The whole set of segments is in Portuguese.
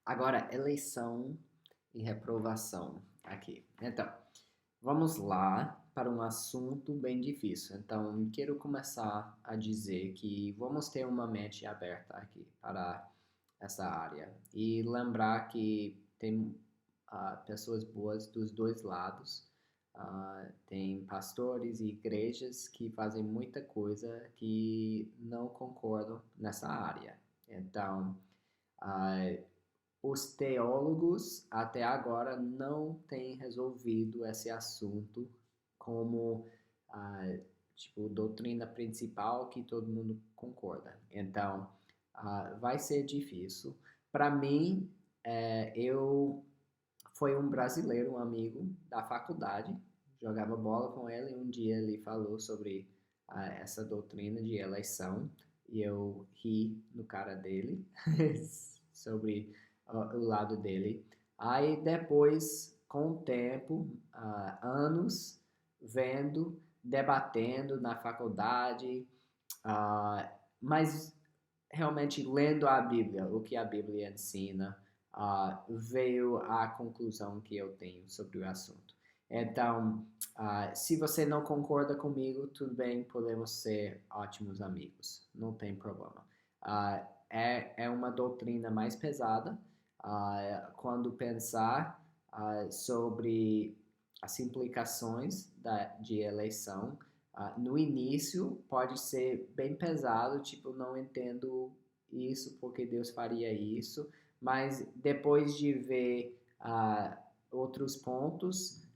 Agora, eleição e reprovação aqui. Então, vamos lá para um assunto bem difícil. Então, quero começar a dizer que vamos ter uma mente aberta aqui para essa área e lembrar que tem pessoas boas dos dois lados. Tem pastores e igrejas que fazem muita coisa que não concordam nessa área. Então, uh, os teólogos até agora não têm resolvido esse assunto como tipo doutrina principal que todo mundo concorda. Então, vai ser difícil. Para mim, eu foi um brasileiro, um amigo da faculdade, jogava bola com ele e um dia ele falou sobre essa doutrina de eleição e eu ri no cara dele sobre o lado dele. Aí depois, com o tempo, anos vendo, debatendo na faculdade, mas realmente lendo a Bíblia, o que a Bíblia ensina, veio à conclusão que eu tenho sobre o assunto. Então, se você não concorda comigo, tudo bem, podemos ser ótimos amigos, não tem problema. É uma doutrina mais pesada quando pensar sobre as implicações de eleição. No início pode ser bem pesado, tipo, não entendo isso, porque Deus faria isso, mas depois de ver outros pontos,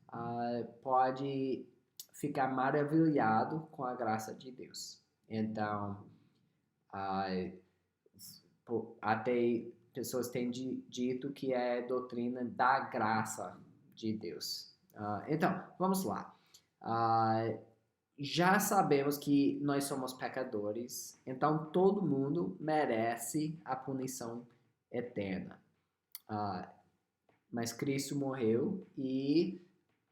pode ficar maravilhado com a graça de Deus. Então, até pessoas têm dito que é doutrina da graça de Deus. Então, vamos lá. Já sabemos que nós somos pecadores, então todo mundo merece a punição eterna. Mas Cristo morreu e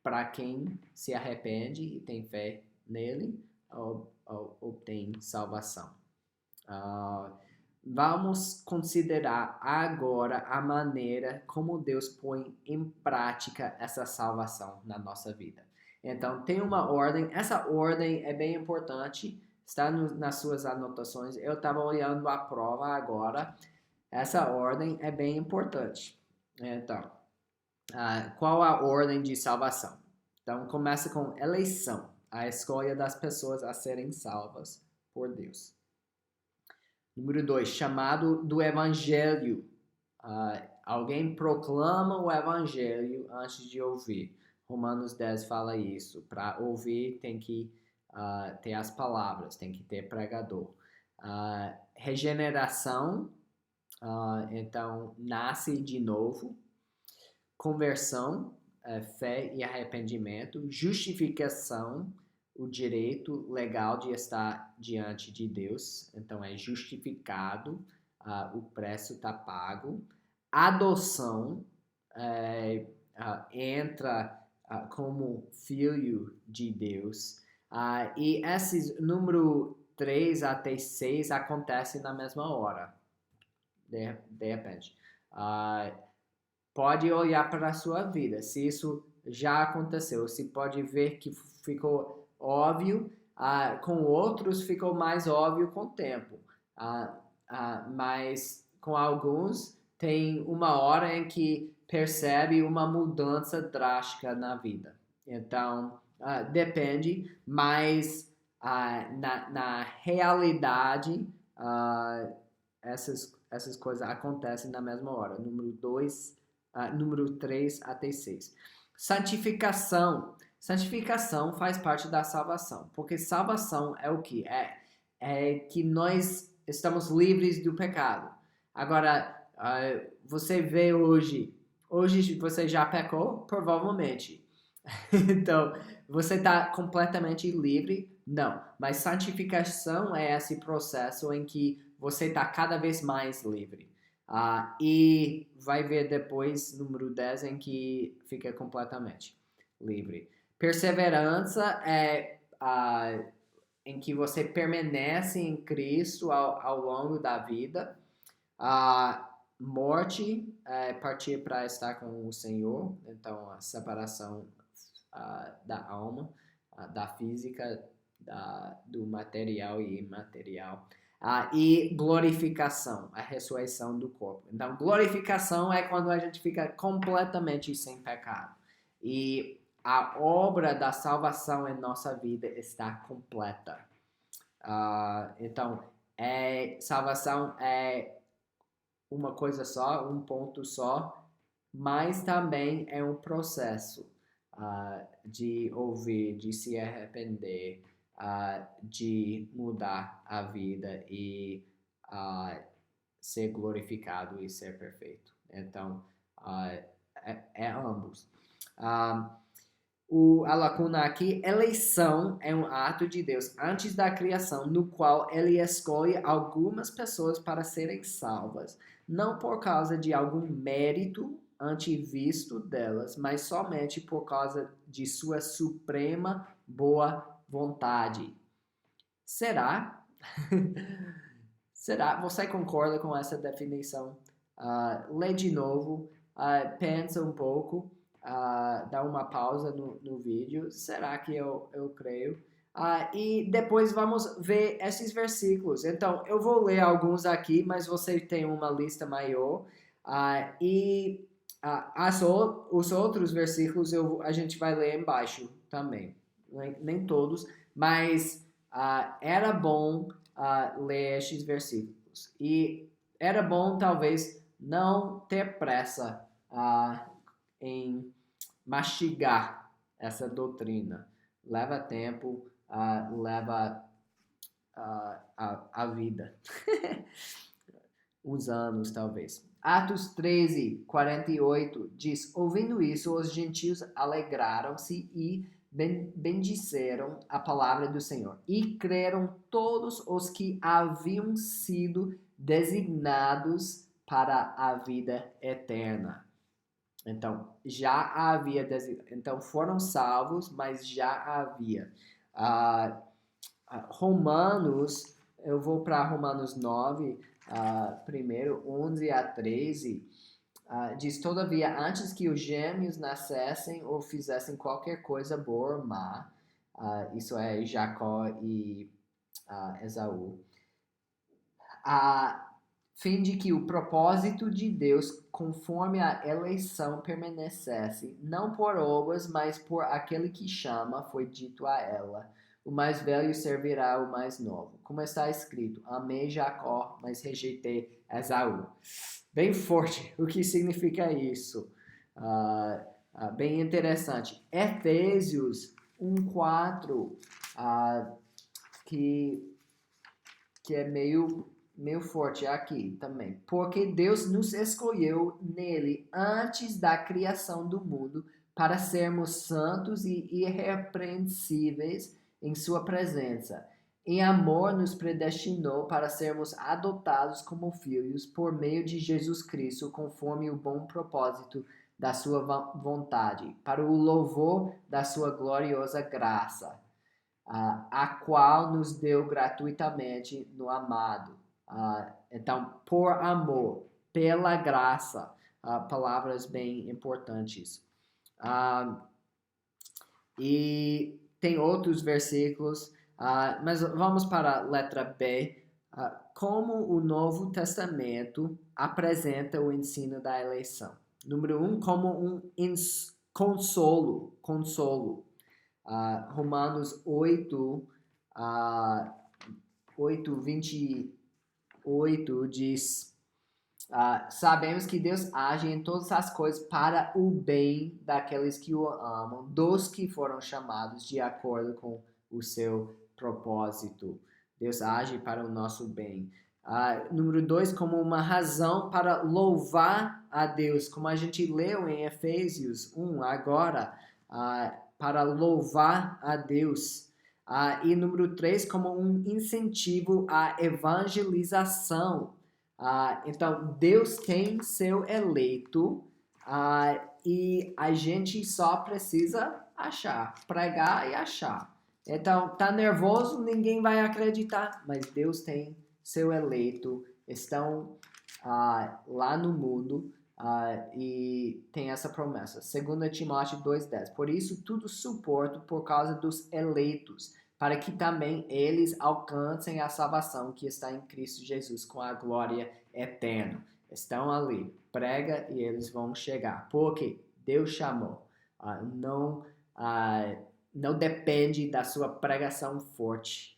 para quem se arrepende e tem fé nele, obtém salvação. Vamos considerar agora a maneira como Deus põe em prática essa salvação na nossa vida. Então, tem uma ordem. Essa ordem é bem importante. Está nas suas anotações. Eu estava olhando a prova agora. Essa ordem é bem importante. Então, qual a ordem de salvação? Então, começa com eleição. A escolha das pessoas a serem salvas por Deus. Número 2, chamado do evangelho. Alguém proclama o evangelho antes de ouvir. Romanos 10 fala isso. Para ouvir tem que ter as palavras, tem que ter pregador. Regeneração, então nasce de novo. Conversão, fé e arrependimento. Justificação, o direito legal de estar diante de Deus, então é justificado, o preço está pago. Adoção, entra como filho de Deus. E esses número 3 até 6 acontecem na mesma hora, de repente. Pode olhar para a sua vida, se isso já aconteceu, se pode ver que ficou óbvio, com outros ficou mais óbvio com o tempo, mas com alguns tem uma hora em que percebe uma mudança drástica na vida. Então, depende, mas na realidade, essas coisas acontecem na mesma hora. Número 3 até 6. Santificação. Santificação faz parte da salvação, porque salvação é o que? É que nós estamos livres do pecado. Agora, você vê hoje você já pecou? Provavelmente. Então, você está completamente livre? Não. Mas santificação é esse processo em que você está cada vez mais livre. E vai ver depois, número 10, em que fica completamente livre. Perseverança é em que você permanece em Cristo ao longo da vida. morte é partir para estar com o Senhor, então a separação da alma, da física, do material e imaterial. E glorificação, a ressurreição do corpo. Então, glorificação é quando a gente fica completamente sem pecado. E a obra da salvação em nossa vida está completa. Então, salvação é uma coisa só, um ponto só, mas também é um processo de ouvir, de se arrepender, de mudar a vida e ser glorificado e ser perfeito. Então, é ambos. A lacuna aqui, eleição é um ato de Deus antes da criação, no qual ele escolhe algumas pessoas para serem salvas, não por causa de algum mérito antevisto delas, mas somente por causa de sua suprema boa vontade. Será? Será? Você concorda com essa definição? Lê de novo, pensa um pouco. Dá uma pausa no vídeo. Será que eu creio? E depois vamos ver esses versículos. Então, eu vou ler alguns aqui, mas você tem uma lista maior. Os outros versículos a gente vai ler embaixo também. Nem todos, mas era bom ler esses versículos. E era bom, talvez, não ter pressa em mastigar essa doutrina. Leva tempo, leva a vida. Uns anos, talvez. Atos 13, 48 diz: ouvindo isso, os gentios alegraram-se e bendisseram a palavra do Senhor. E creram todos os que haviam sido designados para a vida eterna. Então, já havia, então foram salvos, mas já havia. Romanos, eu vou para Romanos 9, primeiro, 11 a 13, diz, todavia, antes que os gêmeos nascessem ou fizessem qualquer coisa boa ou má, isso é Jacó e Esaú, fim de que o propósito de Deus, conforme a eleição, permanecesse, não por obras, mas por aquele que chama, foi dito a ela. O mais velho servirá o mais novo. Como está escrito, amei Jacó, mas rejeitei Esaú. Bem forte. O que significa isso? Bem interessante. Efésios 1:4, que é meio forte aqui também. Porque Deus nos escolheu nele antes da criação do mundo para sermos santos e irrepreensíveis em sua presença. Em amor nos predestinou para sermos adotados como filhos por meio de Jesus Cristo, conforme o bom propósito da sua vontade, para o louvor da sua gloriosa graça, a qual nos deu gratuitamente no amado. Então, por amor, pela graça, palavras bem importantes. E tem outros versículos, mas vamos para a letra B. Como o Novo Testamento apresenta o ensino da eleição. Número 1, como um consolo. Romanos 8, 28 diz, sabemos que Deus age em todas as coisas para o bem daqueles que o amam, dos que foram chamados de acordo com o seu propósito. Deus age para o nosso bem. Número 2, como uma razão para louvar a Deus, como a gente leu em Efésios 1 agora, para louvar a Deus. E número 3, como um incentivo à evangelização. Então, Deus tem seu eleito e a gente só precisa achar, pregar e achar. Então, tá nervoso, ninguém vai acreditar, mas Deus tem seu eleito, estão lá no mundo e tem essa promessa. 2 Timóteo 2,10. Por isso tudo suporto por causa dos eleitos, para que também eles alcancem a salvação que está em Cristo Jesus com a glória eterna. Estão ali, prega e eles vão chegar. Porque Deus chamou. Não depende da sua pregação forte.